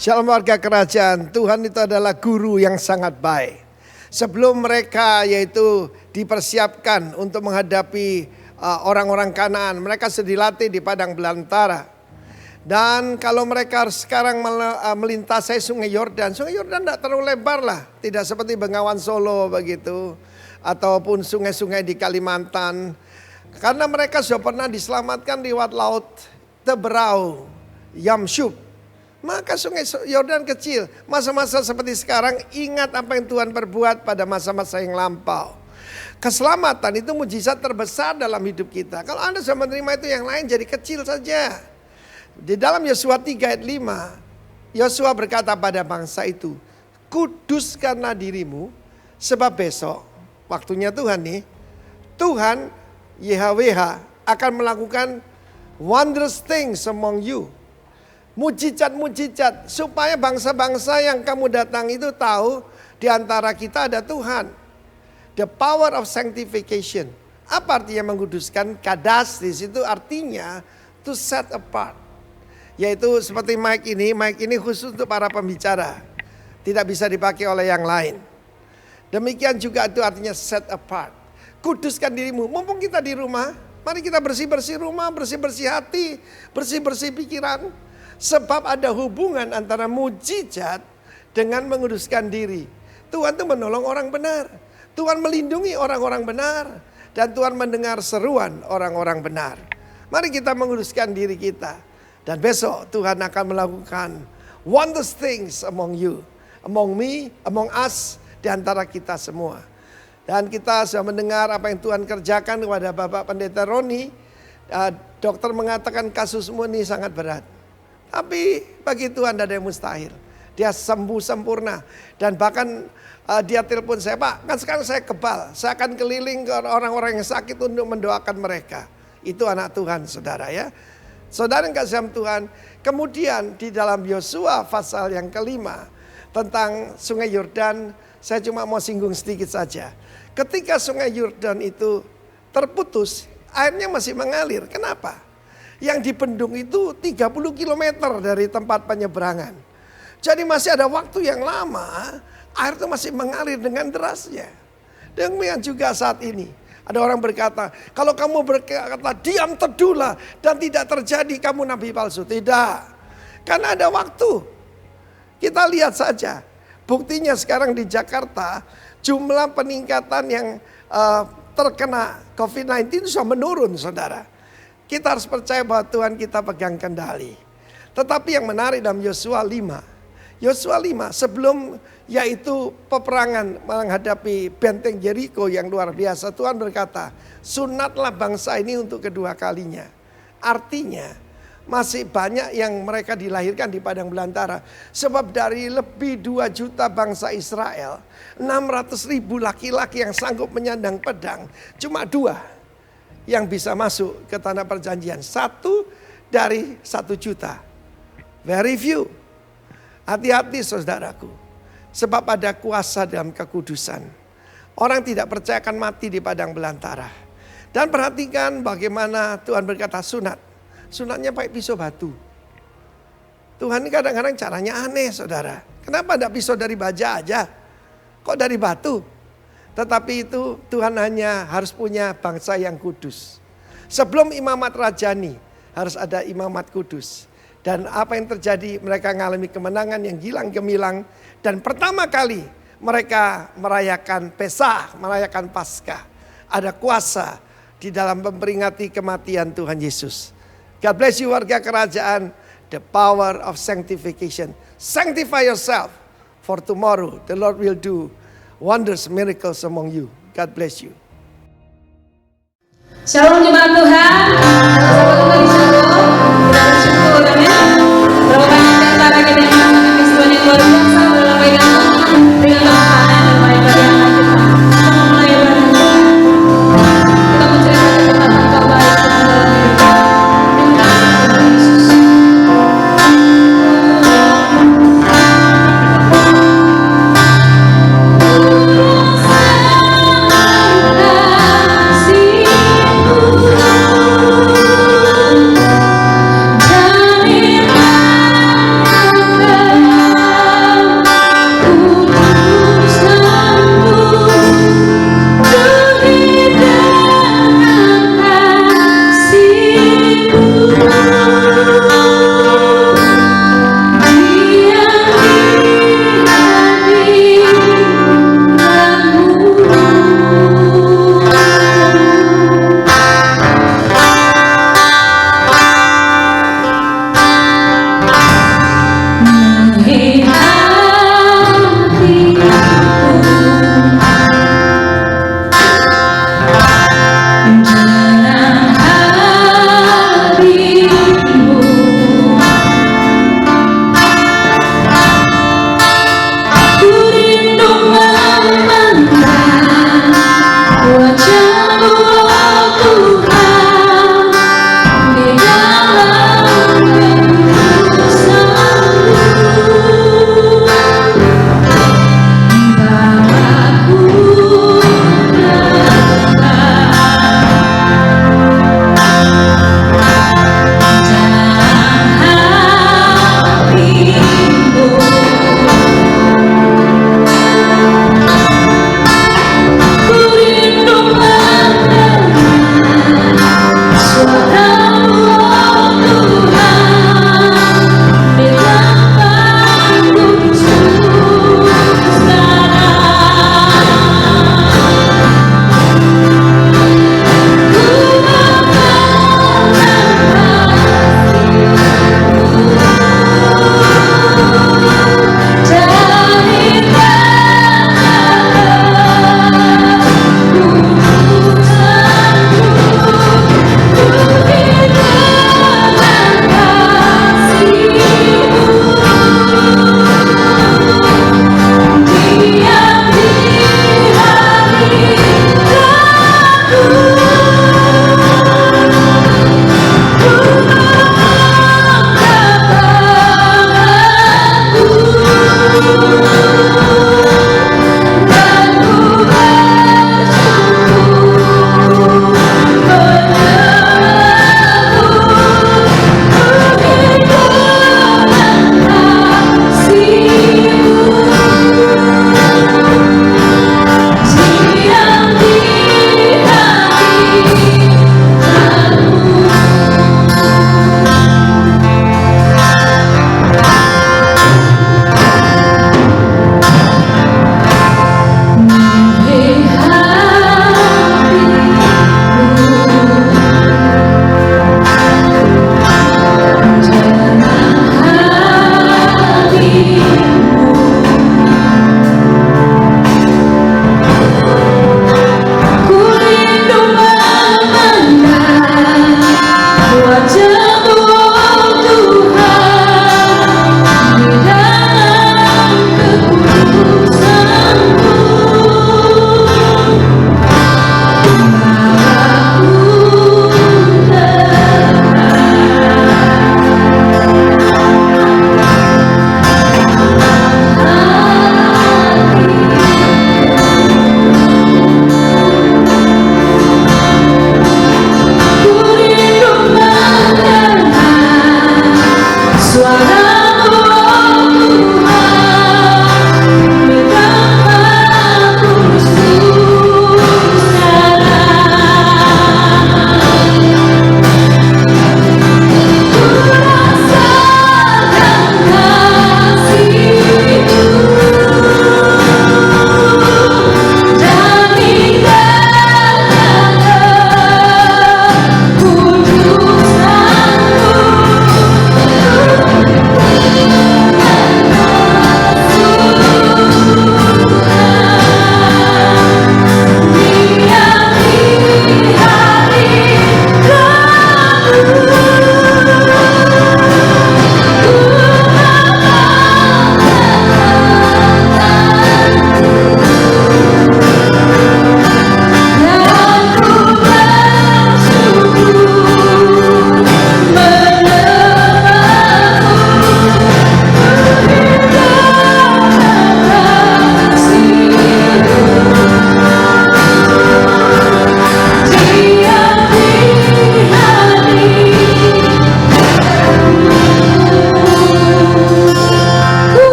Shalom warga kerajaan, Tuhan itu adalah guru yang sangat baik. Sebelum mereka yaitu dipersiapkan untuk menghadapi orang-orang Kanaan, mereka sudah dilatih di padang belantara. Dan kalau mereka sekarang melintasi sungai Yordan tidak terlalu lebar lah. Tidak seperti Bengawan Solo begitu. Ataupun sungai-sungai di Kalimantan. Karena mereka sudah pernah diselamatkan lewat laut Teberau, Yamsuf. Maka sungai Yordan kecil. Masa-masa seperti sekarang ingat apa yang Tuhan perbuat pada masa-masa yang lampau. Keselamatan itu mujizat terbesar dalam hidup kita. Kalau Anda sudah menerima itu, yang lain jadi kecil saja. Di dalam Yosua 3 ayat 5, Yosua berkata pada bangsa itu, kuduskanlah dirimu sebab besok waktunya Tuhan nih. Tuhan YHWH akan melakukan wondrous things among you. Mujizat-mujizat supaya bangsa-bangsa yang kamu datang itu tahu di antara kita ada Tuhan. The power of sanctification. Apa artinya menguduskan? Kadas di situ artinya to set apart. Yaitu seperti mic ini khusus untuk para pembicara. Tidak bisa dipakai oleh yang lain. Demikian juga itu artinya set apart. Kuduskan dirimu. Mumpung kita di rumah, mari kita bersih-bersih rumah, bersih-bersih hati, bersih-bersih pikiran. Sebab ada hubungan antara mujizat dengan menguduskan diri. Tuhan itu menolong orang benar. Tuhan melindungi orang-orang benar. Dan Tuhan mendengar seruan orang-orang benar. Mari kita menguduskan diri kita. Dan besok Tuhan akan melakukan wondrous things among you. Among me, among us, di antara kita semua. Dan kita sudah mendengar apa yang Tuhan kerjakan kepada Bapak Pendeta Roni. Dokter mengatakan kasusmu ini sangat berat. Tapi bagi Tuhan tidak ada yang mustahil. Dia sembuh sempurna. Dan bahkan dia telepon saya, Pak, kan sekarang saya kebal. Saya akan keliling ke orang-orang yang sakit untuk mendoakan mereka. Itu anak Tuhan, saudara ya. Saudara yang kasih Tuhan. Kemudian di dalam Yosua pasal yang kelima tentang sungai Yordan, saya cuma mau singgung sedikit saja. Ketika sungai Yordan itu terputus, airnya masih mengalir. Kenapa? Yang dibendung itu 30 km dari tempat penyeberangan. Jadi masih ada waktu yang lama, air itu masih mengalir dengan derasnya. Demikian juga saat ini. Ada orang berkata, kalau kamu berkata diam teduhlah dan tidak terjadi kamu nabi palsu. Tidak, karena ada waktu. Kita lihat saja, buktinya sekarang di Jakarta jumlah peningkatan yang terkena COVID-19 sudah menurun, saudara. Kita harus percaya bahwa Tuhan kita pegang kendali. Tetapi yang menarik dalam Yosua 5. Yosua 5 sebelum yaitu peperangan menghadapi benteng Jericho yang luar biasa. Tuhan berkata, sunatlah bangsa ini untuk kedua kalinya. Artinya masih banyak yang mereka dilahirkan di padang belantara. Sebab dari lebih 2 juta bangsa Israel, 600.000 laki-laki yang sanggup menyandang pedang. Cuma 2 yang bisa masuk ke tanah perjanjian. 1 dari 1 juta. Very few. Hati-hati saudaraku. Sebab ada kuasa dalam kekudusan. Orang tidak percaya akan mati di padang belantara. Dan perhatikan bagaimana Tuhan berkata sunat. sunatnya pakai pisau batu. Tuhan ini kadang-kadang caranya aneh saudara. Kenapa tidak pisau dari baja aja? Kok dari batu? Tetapi itu Tuhan hanya harus punya bangsa yang kudus. Sebelum imamat rajani harus ada imamat kudus. Dan apa yang terjadi, mereka mengalami kemenangan yang gilang gemilang. Dan pertama kali mereka merayakan Pesah, merayakan Paskah. Ada kuasa di dalam memperingati kematian Tuhan Yesus. God bless you warga kerajaan. The power of sanctification. Sanctify yourself, for tomorrow the Lord will do wonders, miracles among you. God bless you. Shalom jemaat Tuhan. Sahabat Tuhan di Shalom. Kita bersyukur amin. Berapa banyak di antara kita yang merasakan peristiwa yang luar biasa dalam pegang Tuhan dengan Tuhan yang terbaik bagi anak kita. Kita memulai ibadah kita. Kita menceritakan betapa Engkau baik Tuhan dalam hidup kita. Terima kasih Tuhan Yesus. Kasih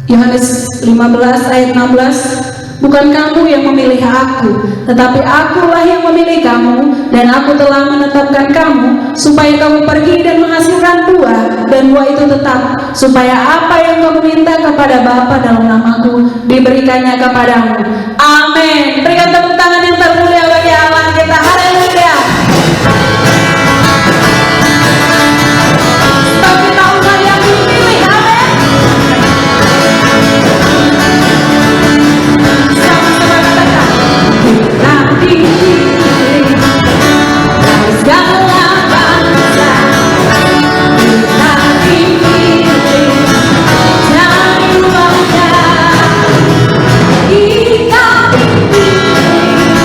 Yohanes 15 ayat 16, bukan kamu yang memilih aku, tetapi akulah yang memilih kamu, dan aku telah menetapkan kamu, supaya kamu pergi dan menghasilkan buah, dan buah itu tetap, supaya apa yang kamu minta kepada Bapa dalam namaku, diberikannya kepadamu. Amin. Berikan tepuk tangan yang termulia bagi Allah kita. Haleluya. Tapi tahulah yang dipilih. Amin. Sama-sama katakan, kita dipilih dari segala bangsa, kita dipilih dari keluarga, kita dipilih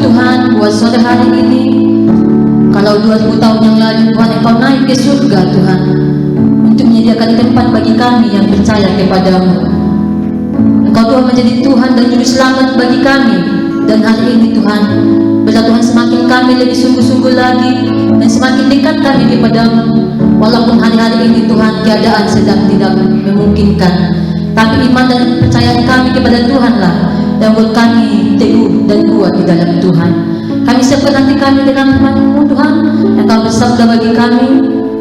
Tuhan buat sore hari ini. Kalau 2000 tahun yang lalu Tuhan Engkau naik ke surga Tuhan untuk menyediakan tempat bagi kami yang percaya kepadamu. Engkau Tuhan menjadi Tuhan dan Juru Selamat bagi kami. Dan hari ini Tuhan, biarlah Tuhan semakin kami lebih sungguh-sungguh lagi dan semakin dekat kami kepadamu. Walaupun hari-hari ini Tuhan keadaan sedang tidak memungkinkan, tapi iman dan percayaan kami kepada Tuhanlah yang buat kami teguh dan kuat di dalam Tuhan. Kami siapkan hati kami dengan firman-Mu Tuhan yang Kau bersabda bagi kami,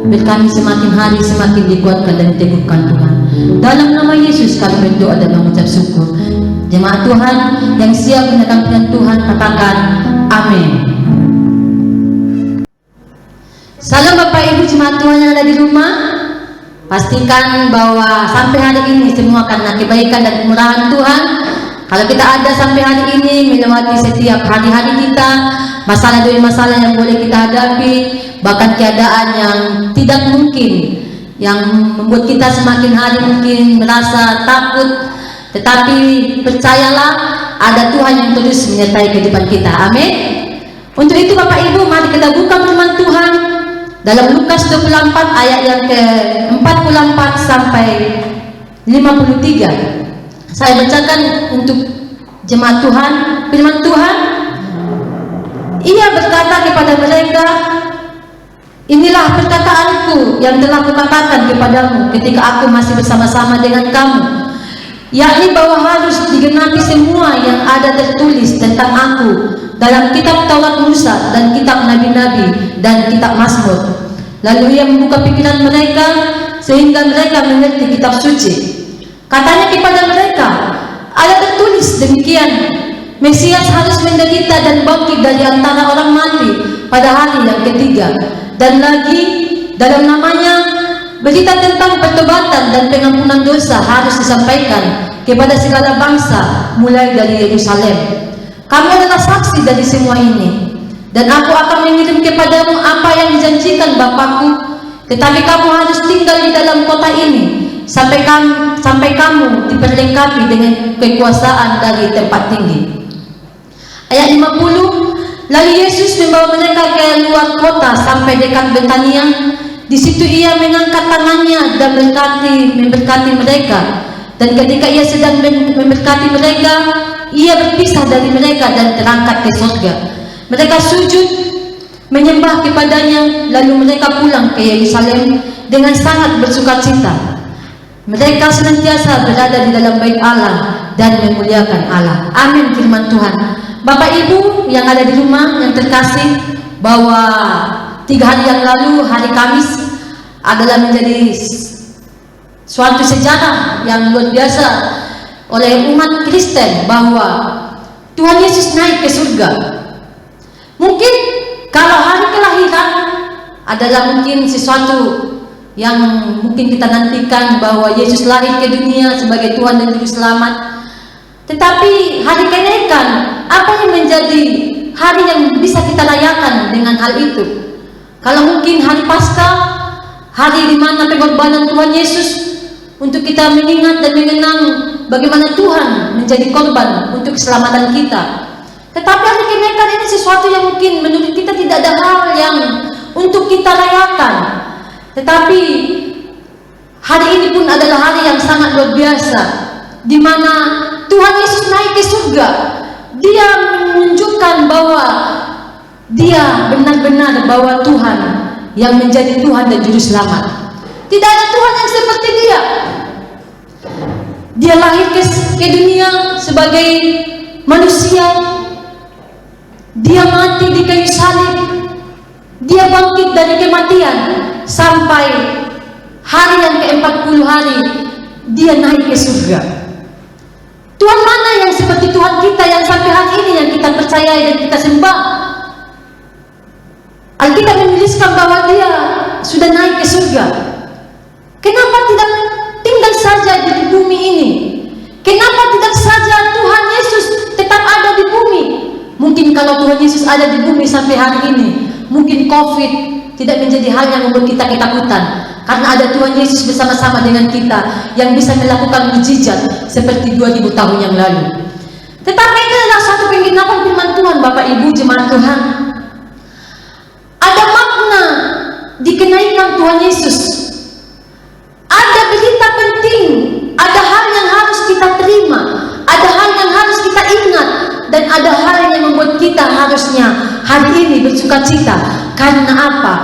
biar kami semakin hari semakin dikuatkan dan diteguhkan Tuhan. Dalam nama Yesus kami berdoa dan mengucap syukur. Jemaat Tuhan yang siap mendengarkan firman Tuhan katakan amin. Salam Bapak Ibu jemaat Tuhan yang ada di rumah. Pastikan bahwa sampai hari ini semua karena kebaikan dan kemurahan Tuhan. Kalau kita ada sampai hari ini melewati setiap hari-hari kita, masalah demi masalah yang boleh kita hadapi, bahkan keadaan yang tidak mungkin, yang membuat kita semakin hari mungkin merasa takut, tetapi percayalah ada Tuhan yang terus menyertai kehidupan kita. Amin. Untuk itu Bapak Ibu, mari kita buka firman Tuhan dalam Lukas 24 ayat yang ke-44 sampai 53. Saya bacakan untuk jemaat Tuhan firman Tuhan. Ia berkata kepada mereka, inilah perkataanku yang telah kukatakan kepadamu ketika aku masih bersama-sama dengan kamu, yakni bahwa harus digenapi semua yang ada tertulis tentang aku dalam kitab Taurat Musa dan kitab Nabi-Nabi dan kitab Mazmur. Lalu ia membuka pikiran mereka sehingga mereka mengerti kitab suci. Katanya kepada mereka, ada tertulis demikian, Mesias harus menderita dan bangkit dari antara orang mati pada hari yang ketiga. Dan lagi dalam namanya berita tentang pertobatan dan pengampunan dosa harus disampaikan kepada segala bangsa mulai dari Yerusalem. Kamu adalah saksi dari semua ini. Dan aku akan mengirim kepadamu apa yang dijanjikan Bapakku, tetapi kamu harus tinggal di dalam kota ini sampai kamu diperlengkapi dengan kekuasaan dari tempat tinggi. Ayat 50. Lalu Yesus membawa mereka ke luar kota sampai dekat Betania. Di situ ia mengangkat tangannya dan memberkati mereka. Dan ketika ia sedang memberkati mereka, ia berpisah dari mereka dan terangkat ke surga. Mereka sujud menyembah kepadanya, lalu mereka pulang ke Yerusalem dengan sangat bersukacita. Mereka senantiasa berada di dalam bait Allah dan memuliakan Allah. Amin firman Tuhan. Bapak Ibu yang ada di rumah yang terkasih, bahwa 3 hari yang lalu, hari Kamis, adalah menjadi suatu sejarah yang luar biasa oleh umat Kristen, bahwa Tuhan Yesus naik ke surga. Mungkin kalau hari kelahiran adalah mungkin sesuatu yang mungkin kita nantikan, bahwa Yesus lahir ke dunia sebagai Tuhan dan Juru Selamat. Tetapi hari kenaikan, apa yang menjadi hari yang bisa kita rayakan dengan hal itu? Kalau mungkin hari Paskah, hari di mana pengorbanan Tuhan Yesus, untuk kita mengingat dan mengenang bagaimana Tuhan menjadi korban untuk keselamatan kita. Tetapi hari kenaikan ini sesuatu yang mungkin menurut kita tidak ada hal yang untuk kita rayakan. Tetapi hari ini pun adalah hari yang sangat luar biasa, di mana Tuhan Yesus naik ke surga. Dia menunjukkan bahwa Dia benar-benar bahwa Tuhan yang menjadi Tuhan dan Juru Selamat. Tidak ada Tuhan yang seperti Dia. Dia lahir ke dunia sebagai manusia. Dia mati di kayu salib. Dia bangkit dari kematian sampai hari yang ke-40 hari Dia naik ke surga. Tuhan mana yang seperti Tuhan kita yang sampai hari ini yang kita percayai dan kita sembah? Alkitab menuliskan bahwa Dia sudah naik ke surga. Kenapa tidak tinggal saja di bumi ini? Kenapa tidak saja Tuhan Yesus tetap ada di bumi? Mungkin kalau Tuhan Yesus ada di bumi sampai hari ini, mungkin COVID tidak menjadi hal yang membuat kita ketakutan, karena ada Tuhan Yesus bersama-sama dengan kita yang bisa melakukan mukjizat seperti 2000 tahun yang lalu. Tetapi itu adalah satu penggenapan firman Tuhan, Bapak Ibu harusnya hari ini bersukacita. Karena apa?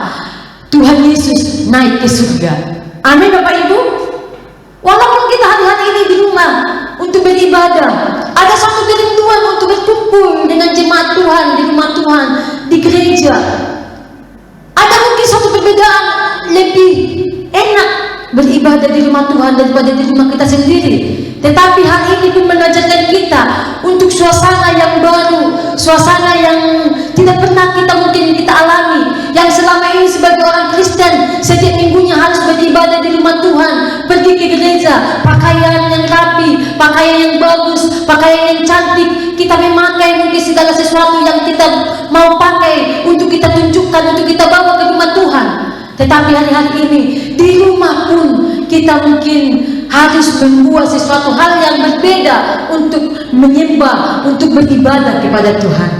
Tuhan Yesus naik ke surga. Amin Bapak Ibu. Walaupun kita hari-hari ini di rumah untuk beribadah, ada satu kerinduan untuk berkumpul dengan jemaat Tuhan di rumah Tuhan, di gereja. Ada mungkin satu perbedaan, lebih enak beribadah di rumah Tuhan daripada di rumah kita sendiri. Tetapi hal ini pun mengajarkan kita untuk suasana yang baru, suasana yang tidak pernah kita alami, yang selama ini sebagai orang Kristen setiap minggunya harus beribadah di rumah Tuhan, pergi ke gereja, pakaian yang rapi, pakaian yang bagus, pakaian yang cantik, kita memakai mungkin segala sesuatu yang kita mau pakai untuk kita tunjukkan, untuk kita bawa ke rumah Tuhan. Tetapi hari-hari ini di rumah pun kita mungkin harus membuat sesuatu hal yang berbeda untuk menyembah, untuk beribadah kepada Tuhan.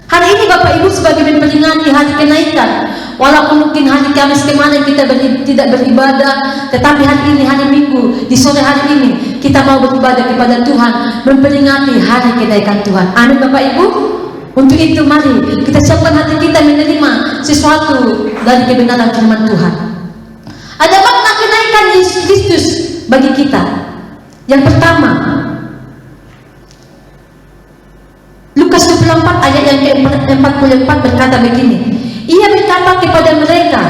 Hari ini Bapak Ibu sebagai memperingati hari kenaikan, walaupun mungkin hari Kamis kemarin kita tidak beribadah, tetapi hari ini hari Minggu, di sore hari ini kita mau beribadah kepada Tuhan, memperingati hari kenaikan Tuhan. Amin Bapak Ibu. Untuk itu mari kita siapkan hati kita menerima sesuatu dari kebenaran firman Tuhan. Ada makna kenaikan Yesus Kristus bagi kita. Yang pertama, Lukas 24 ayat yang ke-44 berkata begini. Ia berkata kepada mereka,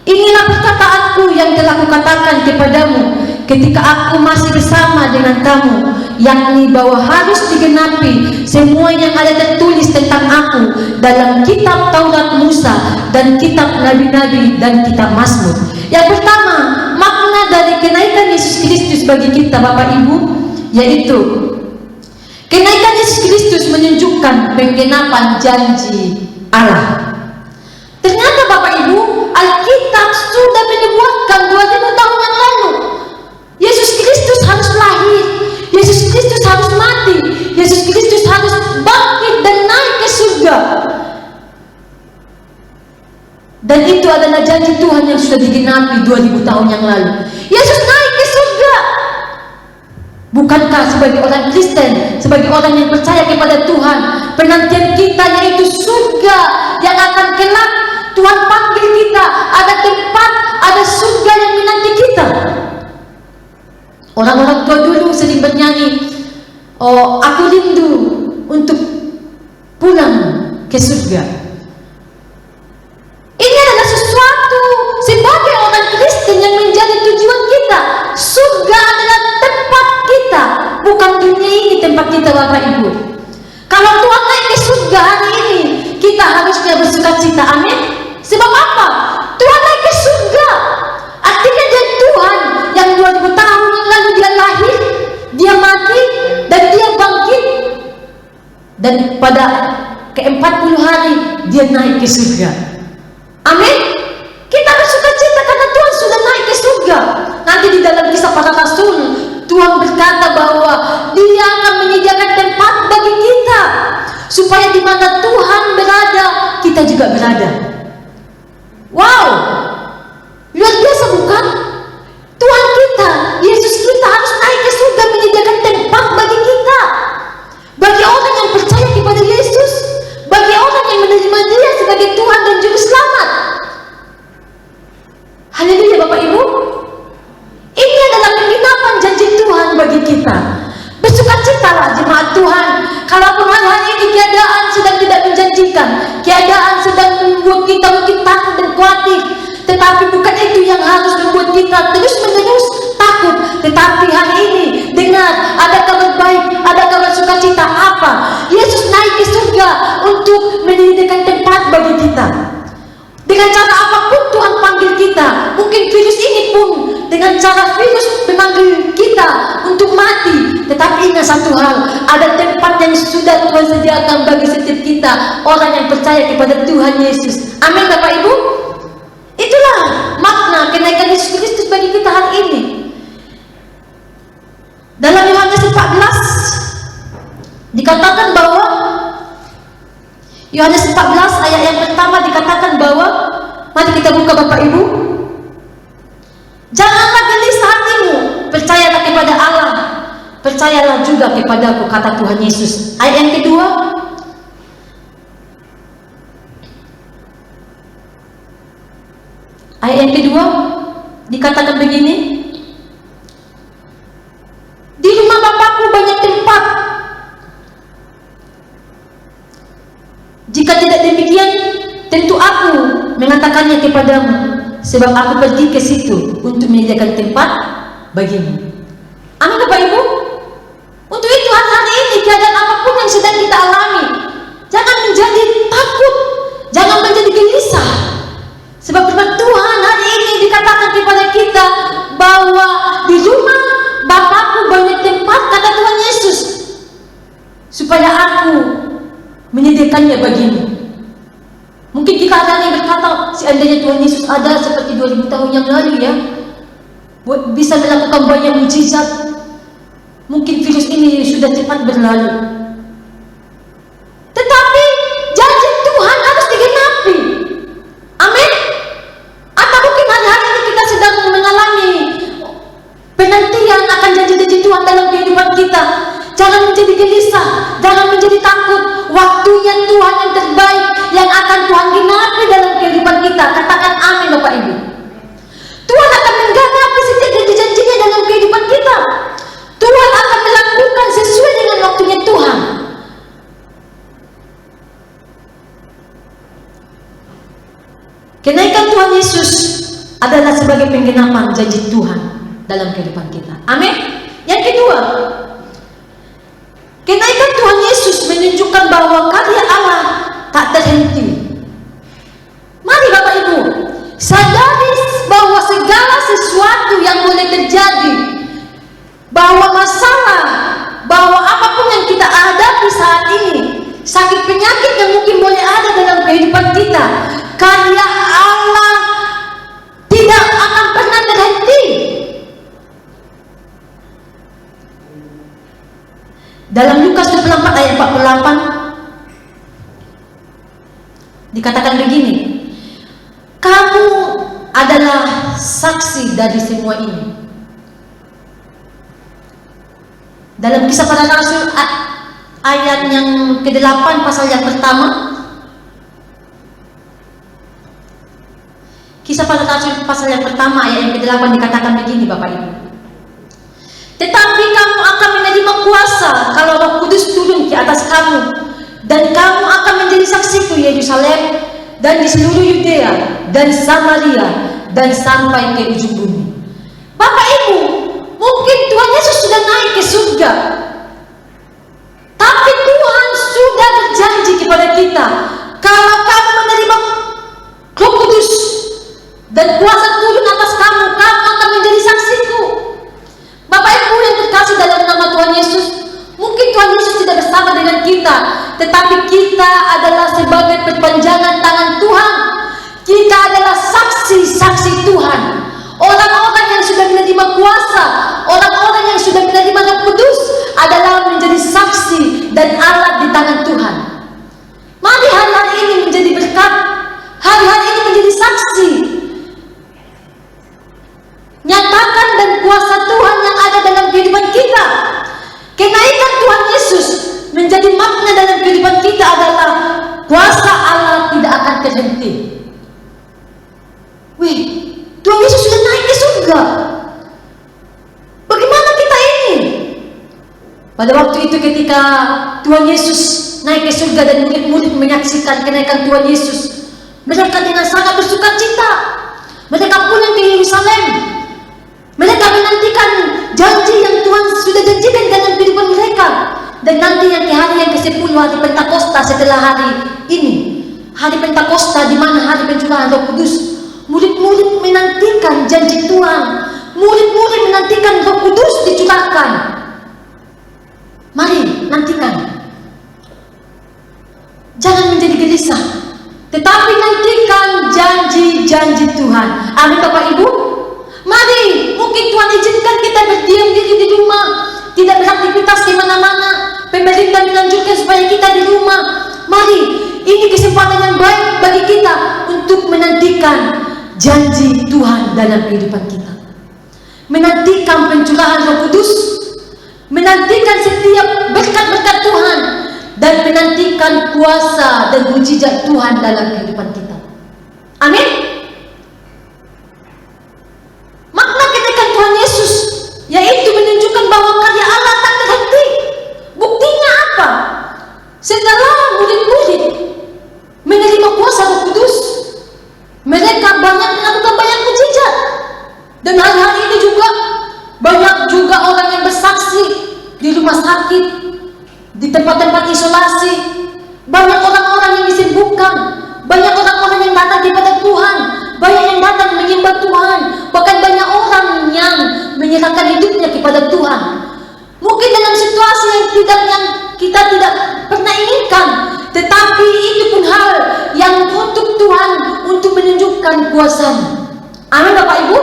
inilah perkataanku yang telah kukatakan kepadamu ketika aku masih bersama dengan kamu, yakni bahwa harus digenapi semua yang ada tertulis tentang aku dalam kitab Taurat Musa dan kitab Nabi-Nabi dan kitab Mazmur. Yang pertama, makna dari kenaikan Yesus Kristus bagi kita Bapak Ibu, yaitu kenaikan Yesus Kristus menunjukkan penggenapan janji Allah. Ternyata Bapak Ibu, Alkitab sudah menyebutkan 2000 tahun yang lalu Yesus Kristus harus lahir, Yesus Kristus harus mati, Yesus Kristus harus bangkit dan naik ke surga. Dan itu adalah janji Tuhan yang sudah digenapi 2000 tahun yang lalu. Yesus naik ke surga. Bukankah sebagai orang Kristen, sebagai orang yang percaya kepada Tuhan, penantian kita yaitu surga yang akan kelak Tuhan panggil kita, ada tempat, ada surga yang menanti kita. Orang-orang tua dulu sering bernyanyi, oh aku rindu untuk pulang ke surga. Ini adalah sesuatu sebagai orang Kristen yang menjadi tujuan kita. Surga adalah tempat kita, bukan dunia ini tempat kita Bapak Ibu. Kalau Tuhan naik ke surga hari ini, kita harusnya bersukacita. Amin. Sebab apa? Tuhan naik ke surga. Artinya dia Tuhan yang 2000 tahun yang lalu dia lahir, dia mati, dan dia bangkit. Dan pada ke-40 hari dia naik ke surga. Amin. Kita bersukacita karena Tuhan sudah naik ke surga. Nanti di dalam kisah para rasul, Tuhan berkata bahwa dia akan menyediakan tempat bagi kita, supaya di mana Tuhan berada, kita juga berada. Wow, luar biasa bukan? Tuhan kita, Yesus kita harus naik ke surga menyediakan tempat bagi kita. Bagi orang yang percaya kepada Yesus, bagi orang yang menerima Dia sebagai Tuhan dan Juru Selamat. Haleluya Bapak Ibu. Ini adalah penggenapan janji Tuhan bagi kita. Bersukacitalah jemaat Tuhan. Kalaupun hari-hari ini keadaan sedang tidak menjanjikan, keadaan sedang membuat kita mungkin takut dan khawatir, tetapi bukan itu yang harus membuat kita terus-menerus takut. Tetapi hari ini dengar, ada kabar baik, ada kabar sukacita. Apa? Yesus naik ke surga untuk menyediakan tempat bagi kita. Dengan cara apapun Tuhan panggil kita. Mungkin virus ini pun dengan cara virus memanggil kita untuk mati. Tetapi ingat satu hal, ada tempat yang sudah Tuhan sediakan bagi setiap kita, orang yang percaya kepada Tuhan Yesus. Amin Bapak Ibu. Itulah makna kenaikan Yesus Kristus bagi kita hari ini. Dalam Yohanes 14 dikatakan bahwa Yohanes 14 ayat yang pertama dikatakan bahwa, mari kita buka Bapak Ibu. Janganlah gelisah hatimu, percayalah kepada Allah, percayalah juga kepadaku, kata Tuhan Yesus. Ayat yang kedua, yang kedua dikatakan begini, di rumah Bapakku banyak tempat. Jika tidak demikian, tentu aku mengatakannya kepadamu, sebab aku pergi ke situ untuk menyediakan tempat bagimu. Amin Bapak Ibu. Untuk itu hari ini keadaan apapun yang sedang kita alami, jangan menjadi takut, jangan menjadi gelisah. Sebab firman Tuhan hari ini dikatakan kepada kita bahwa di rumah Bapakku banyak tempat, kata Tuhan Yesus, supaya aku menyediakannya bagimu. Mungkin jika ada yang berkata, seandainya Tuhan Yesus ada seperti 2000 tahun yang lalu ya, bisa melakukan banyak mujizat, mungkin virus ini sudah cepat berlalu. Tetapi janji Tuhan harus digenapi. Amin. Atau mungkin hari-hari ini kita sedang mengalami penantian akan janji-janji Tuhan dalam kehidupan kita. Jangan menjadi gelisah, jangan menjadi takut. Waktunya Tuhan yang terbaik yang akan Tuhan genapi dalam kehidupan kita. Katakan amin Bapak Ibu. Tuhan akan menggenapi setiap janji-janjinya dalam kehidupan kita. Tuhan akan melakukan sesuai dengan waktunya Tuhan. Kenaikan Tuhan Yesus adalah sebagai penggenapan janji Tuhan dalam kehidupan kita. Amin. Yang kedua, kenaikan Tuhan Yesus menunjukkan bahwa karya Allah tak terhenti. Mari Bapak Ibu, sadari bahwa segala sesuatu yang boleh terjadi, bahwa masalah, bahwa apapun yang kita hadapi saat ini, sakit penyakit yang mungkin boleh ada dalam kehidupan kita, karya Allah tidak akan pernah terhenti. Dalam Lukas 24 ayat 48 dikatakan begini, kamu adalah saksi dari semua ini. Dalam Kisah Para Rasul ayat yang ke-8 pasal yang pertama, Kisah Para Rasul pasal yang pertama ayat yang ke-8 dikatakan begini Bapak Ibu. Tetapi kamu akan menerima kuasa kalau Roh Kudus turun ke atas kamu, dan kamu akan menjadi saksiku di Yerusalem dan di seluruh Yudea dan Samaria dan sampai ke ujung bumi. Bapak Ibu, mungkin Tuhan Yesus sudah naik ke surga, tapi Tuhan sudah berjanji kepada kita, kalau kamu menerima Roh Kudus dan kuasa turun atas kamu, kamu akan menjadi saksiku. Bapak Ibu yang terkasih dalam nama Tuhan Yesus, mungkin Tuhan Yesus tidak bersama dengan kita, tetapi kita adalah sebagai perpanjangan tangan Tuhan. Kita adalah saksi-saksi Tuhan. Orang-orang yang sudah menerima kuasa, orang-orang yang sudah menerima Roh Kudus adalah menjadi saksi dan alat di tangan Tuhan. Mari hari-hari ini menjadi berkat, hari-hari ini menjadi saksi. Nyatakan dan kuasa Tuhan yang ada dalam kehidupan kita. Kenaikan Tuhan Yesus menjadi makna dalam kehidupan kita adalah kuasa Allah tidak akan terhenti. Wih, Tuhan Yesus sudah naik ke surga. Bagaimana kita ini? Pada waktu itu ketika Tuhan Yesus naik ke surga dan murid-murid menyaksikan kenaikan Tuhan Yesus, mereka dengan sangat bersuka cita. Mereka pulang ke Yerusalem. Mereka menantikan janji yang Tuhan sudah janjikan dalam kehidupan mereka. Dan nanti yang di hari yang ke-10, hari Pentakosta setelah hari ini, hari Pentakosta di mana hari pencurahan Roh Kudus, murid-murid menantikan janji Tuhan. Murid-murid menantikan Roh Kudus dicurahkan. Mari nantikan. Jangan menjadi gelisah, tetapi nantikan janji-janji Tuhan. Amin Bapak Ibu. Mari, mungkin Tuhan izinkan kita berdiam diri di rumah, tidak beraktivitas di mana-mana. Pemerintah menganjurkan supaya kita di rumah. Mari, ini kesempatan yang baik bagi kita untuk menantikan janji Tuhan dalam kehidupan kita. Menantikan pencurahan Roh Kudus, menantikan setiap berkat-berkat Tuhan, dan menantikan kuasa dan mujizat Tuhan dalam kehidupan kita. Amin. Tetapi itu pun hal yang untuk Tuhan untuk menunjukkan kuasa-Nya. Amin Bapak Ibu.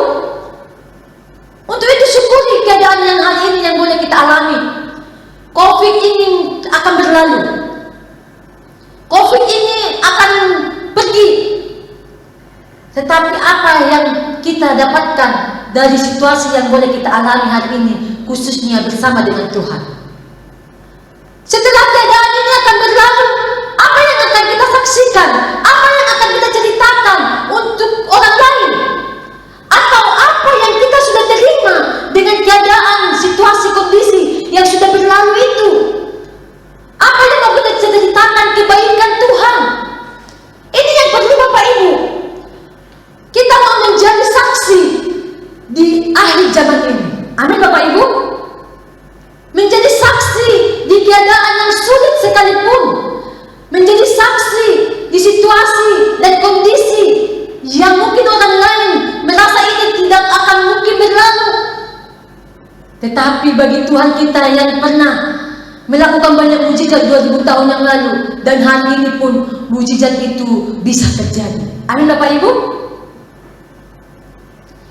Untuk itu syukuri keadaan yang hari ini yang boleh kita alami. Covid ini akan berlalu. Covid ini akan pergi. Tetapi apa yang kita dapatkan dari situasi yang boleh kita alami hari ini, khususnya bersama dengan Tuhan. Setelah keadaan ini akan berlalu, apa yang akan kita saksikan? Apa yang akan kita ceritakan untuk orang lain? Atau apa yang kita sudah terima dengan keadaan, situasi, kondisi yang sudah berlalu itu? Apa yang mau kita ceritakan kebaikan Tuhan? Ini yang perlu Bapak Ibu. Kita mau menjadi saksi di akhir zaman ini. Amin Bapak Ibu. Menjadi saksi di keadaan yang sulit sekalipun. Menjadi saksi di situasi dan kondisi yang mungkin orang lain merasa ini tidak akan mungkin berlalu. Tetapi bagi Tuhan kita yang pernah melakukan banyak mujizat 2000 tahun yang lalu, dan hari ini pun mujizat itu bisa terjadi. Amin Bapak Ibu.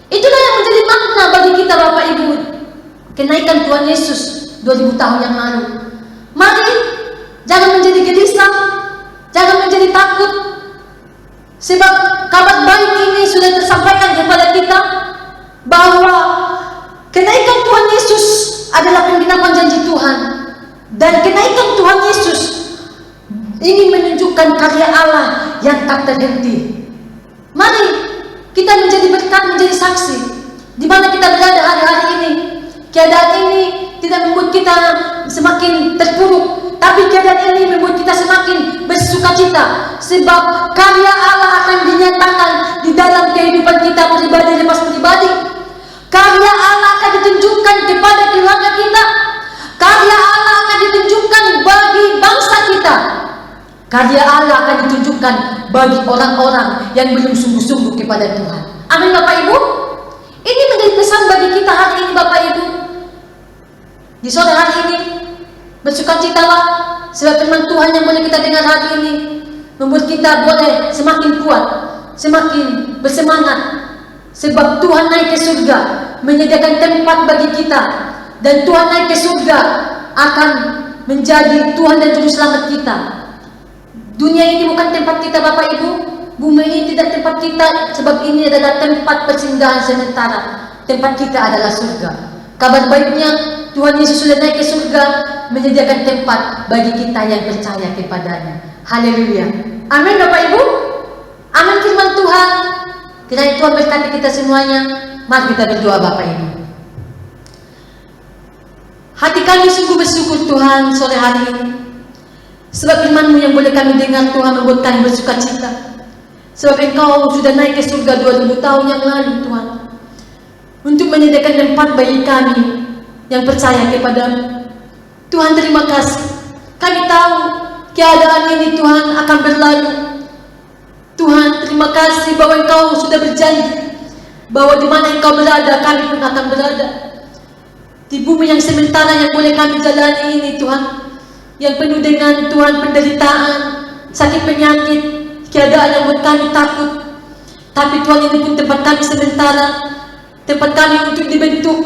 Itulah yang menjadi makna bagi kita Bapak Ibu, kenaikan Tuhan Yesus 2000 tahun yang lalu. Mari jangan menjadi gelisah, jangan menjadi takut, sebab kabar baik ini sudah tersampaikan kepada kita bahwa kenaikan Tuhan Yesus adalah penggenapan janji Tuhan, dan kenaikan Tuhan Yesus ingin menunjukkan karya Allah yang tak terhenti. Mari kita menjadi berkat, menjadi saksi di mana kita berada hari-hari ini. Keadaan ini tidak membuat kita semakin terpuruk, tapi keadaan ini membuat kita semakin bersukacita, sebab karya Allah akan dinyatakan di dalam kehidupan kita pribadi lepas pribadi. Karya Allah akan ditunjukkan kepada keluarga kita. Karya Allah akan ditunjukkan bagi bangsa kita. Karya Allah akan ditunjukkan bagi orang-orang yang belum sungguh-sungguh kepada Tuhan. Amin Bapak Ibu. Ini menjadi pesan bagi kita hari ini Bapak Ibu. Di sore hari ini bersukacitalah, sebab firman Tuhan yang boleh kita dengar hari ini membuat kita boleh semakin kuat, semakin bersemangat, sebab Tuhan naik ke surga menyediakan tempat bagi kita, dan Tuhan naik ke surga akan menjadi Tuhan dan Juru Selamat kita. Dunia ini bukan tempat kita Bapak Ibu. Bumi ini tidak tempat kita, sebab ini adalah tempat persinggahan sementara. Tempat kita adalah surga. Kabar baiknya, Tuhan Yesus sudah naik ke surga, menyediakan tempat bagi kita yang percaya kepadanya. Haleluya. Amin Bapak Ibu. Amin firman Tuhan. Kiranya Tuhan berkati kita semuanya. Mari kita berdoa Bapak Ibu. Hati kami sungguh bersyukur Tuhan sore hari ini, sebab firman-Mu yang boleh kami dengar Tuhan membuat kami bersukacita. Sebab Engkau sudah naik ke surga 2000 tahun yang lalu Tuhan, untuk menyediakan tempat bagi kami yang percaya kepada-Mu. Tuhan terima kasih. Kami tahu keadaan ini Tuhan akan berlalu. Tuhan terima kasih bahwa Engkau sudah berjanji bahwa di mana Engkau berada kami pun akan berada. Di bumi yang sementara yang boleh kami jalani ini Tuhan, yang penuh dengan Tuhan penderitaan, sakit penyakit, keadaan yang buat kami takut. Tapi Tuhan, ini pun tempat kami sementara, tempat kami untuk dibentuk,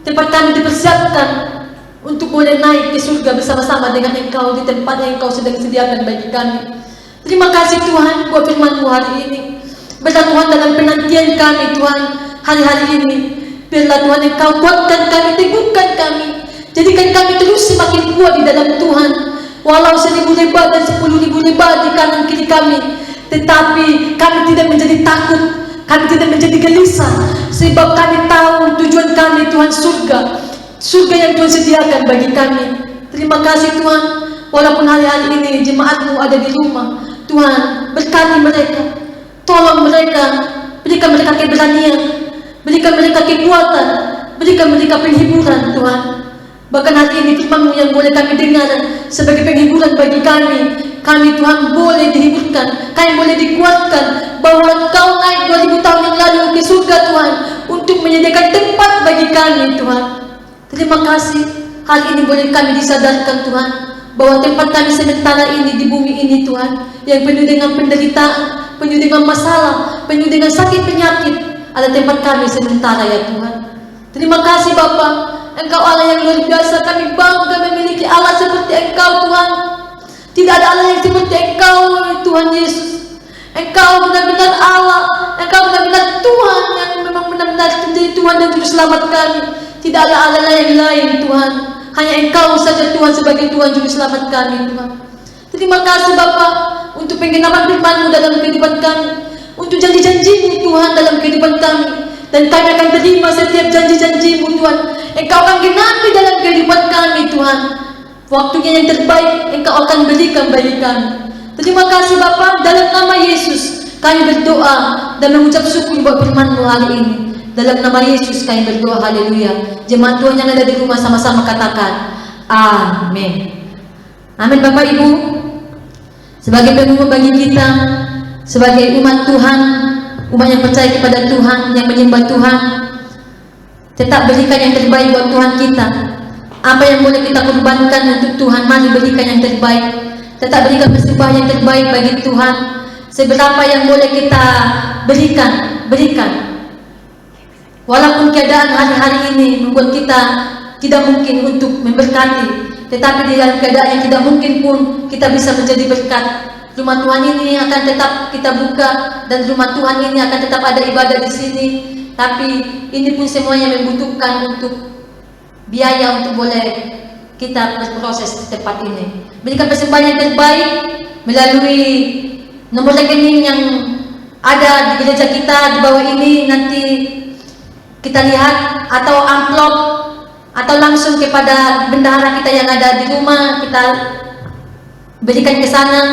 tempat kami dipersiapkan untuk boleh naik ke surga bersama-sama dengan Engkau di tempat yang Engkau sedang sediakan bagi kami. Terima kasih Tuhan buat firman-Mu hari ini. Biarlah Tuhan dalam penantian kami Tuhan hari-hari ini, biarlah Tuhan Engkau kuatkan kami, teguhkan kami, jadikan kami terus semakin kuat di dalam Tuhan. Walau 1000 lebar dan 10.000 lebar di kanan kiri kami, tetapi kami tidak menjadi takut, kami tidak menjadi gelisah, sebab kami tahu tujuan kami Tuhan surga, surga yang Tuhan sediakan bagi kami. Terima kasih Tuhan. Walaupun hari-hari ini jemaat-Mu ada di rumah, Tuhan berkati mereka, tolong mereka, berikan mereka keberanian, berikan mereka kekuatan, berikan mereka penghiburan Tuhan. Bahkan hari ini firman-Mu yang boleh kami dengar sebagai penghiburan bagi kami. Kami Tuhan boleh dihiburkan, kami boleh dikuatkan bahwa Engkau naik 2000 tahun yang lalu ke surga Tuhan, untuk menyediakan tempat bagi kami Tuhan. Terima kasih. Hari ini boleh kami disadarkan Tuhan bahwa tempat kami sementara ini di bumi ini Tuhan, yang penuh dengan penderitaan, penuh dengan masalah, penuh dengan sakit penyakit, ada tempat kami sementara ya Tuhan. Terima kasih Bapa, Engkau Allah yang luar biasa. Kami bangga memiliki Allah seperti Engkau Tuhan. Tidak ada Allah yang seperti Engkau Tuhan Yesus. Engkau benar-benar Allah, Engkau benar-benar Tuhan yang memang benar-benar menjadi Tuhan dan Juru Selamat kami. Tidak ada Allah yang lain Tuhan. Hanya Engkau saja Tuhan sebagai Tuhan Juru Selamat kami Tuhan. Terima kasih Bapa untuk penggenapan firman-Mu dalam kehidupan kami, untuk janji-janji-Mu Tuhan dalam kehidupan kami. Dan kami akan terima setiap janji-janji-Mu Tuhan. Engkau akan genapi dalam kehidupan kami Tuhan. Waktunya yang terbaik Engkau akan berikan bagi kami. Terima kasih Bapa, dalam nama Yesus kami berdoa dan mengucap syukur buat firman-Mu hari ini. Dalam nama Yesus kami berdoa, haleluya. Jemaat Tuhan yang ada di rumah sama-sama katakan amin. Amin Bapak Ibu. Sebagai pengumuman bagi kita, sebagai umat Tuhan, umat yang percaya kepada Tuhan, yang menyembah Tuhan, tetap berikan yang terbaik buat Tuhan kita. Apa yang boleh kita korbankan untuk Tuhan, mari berikan yang terbaik. Tetap berikan persembahan yang terbaik bagi Tuhan. Seberapa yang boleh kita berikan. Walaupun keadaan hari-hari ini membuat kita tidak mungkin untuk memberkati, tetapi di dalam keadaan yang tidak mungkin pun kita bisa menjadi berkat. Rumah Tuhan ini akan tetap kita buka, dan rumah Tuhan ini akan tetap ada ibadah di sini. Tapi ini pun semuanya membutuhkan untuk biaya untuk boleh kita berproses di tempat ini. Berikan persembahan yang terbaik melalui nomor rekening yang ada di gereja kita di bawah ini, nanti kita lihat, atau amplop, atau langsung kepada bendahara kita yang ada di rumah, kita berikan ke sana.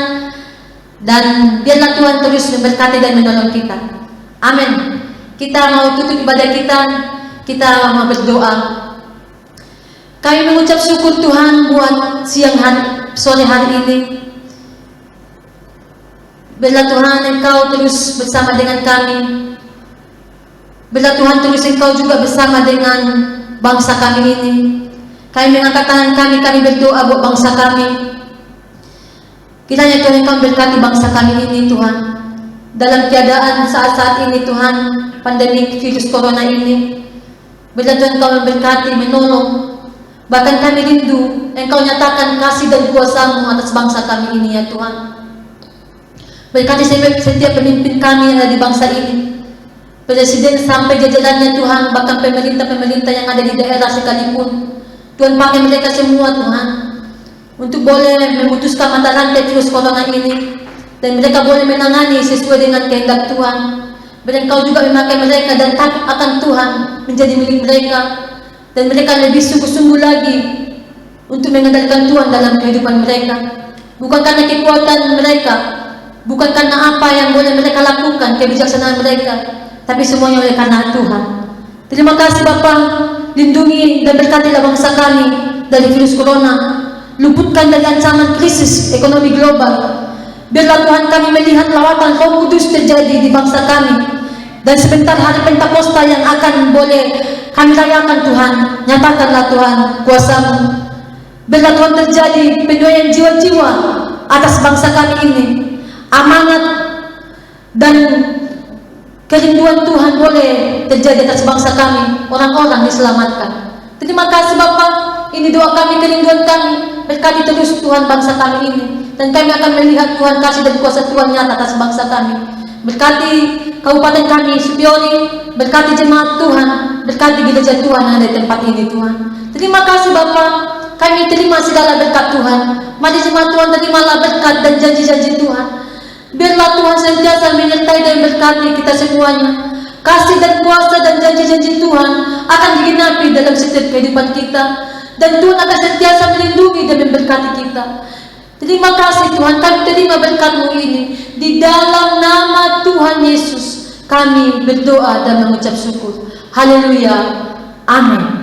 Dan biarlah Tuhan terus memberkati dan menolong kita. Amin. Kita mau tutup ibadah kita mau berdoa. Kami mengucap syukur Tuhan buat sore hari ini. Biarlah Tuhan Engkau terus bersama dengan kami. Biarlah Tuhan terus Engkau juga bersama dengan bangsa kami ini. Kami mengangkat tangan kami berdoa buat bangsa kami. Kiranya Tuhan Engkau berkati bangsa kami ini Tuhan. Dalam keadaan saat-saat ini Tuhan, pandemi virus corona ini, biarlah Tuhan Engkau memberkati, menolong. Bahkan kami rindu Engkau nyatakan kasih dan kuasa-Mu atas bangsa kami ini ya Tuhan. Berkati setiap pemimpin kami yang ada di bangsa ini, Presiden sampai jajarannya Tuhan, bahkan pemerintah-pemerintah yang ada di daerah sekalipun. Tuhan pakai mereka semua Tuhan, untuk boleh memutuskan mata rantai virus corona ini, dan mereka boleh menangani sesuai dengan kehendak Tuhan. Dan Engkau juga memakai mereka dan takut akan Tuhan menjadi milik mereka, dan mereka lebih sungguh-sungguh lagi untuk mengandalkan Tuhan dalam kehidupan mereka. Bukan karena kekuatan mereka, bukan karena apa yang boleh mereka lakukan, kebijaksanaan mereka, tapi semuanya oleh karena Tuhan. Terima kasih Bapa, lindungi dan berkatilah bangsa kami dari virus corona. Luputkan dari ancaman krisis ekonomi global. Biarlah Tuhan kami melihat lawatan Roh Kudus terjadi di bangsa kami. Dan sebentar hari Pentakosta yang akan boleh kami rayakan Tuhan, nyatakanlah Tuhan kuasa-Mu. Biarlah Tuhan terjadi penyuaian jiwa-jiwa atas bangsa kami ini. Amanat dan kerinduan Tuhan boleh terjadi atas bangsa kami, orang-orang diselamatkan. Terima kasih Bapa, ini doa kami, kerinduan kami. Berkati terus Tuhan bangsa kami ini, dan kami akan melihat Tuhan kasih dan kuasa Tuhan nyata atas bangsa kami. Berkati kabupaten kami Supiori, berkati jemaat Tuhan, berkati gereja Tuhan yang ada di tempat ini Tuhan. Terima kasih Bapa, kami terima segala berkat Tuhan. Mari jemaat Tuhan terimalah berkat dan janji-janji Tuhan. Biarlah Tuhan sentiasa menyertai dan berkati kita semuanya. Kasih dan kuasa dan janji-janji Tuhan akan digenapi dalam setiap kehidupan kita, dan Tuhan akan sentiasa melindungi dan memberkati kita. Terima kasih Tuhan, kami terima berkat-Mu ini. Di dalam nama Tuhan Yesus kami berdoa dan mengucap syukur. Haleluya. Amin.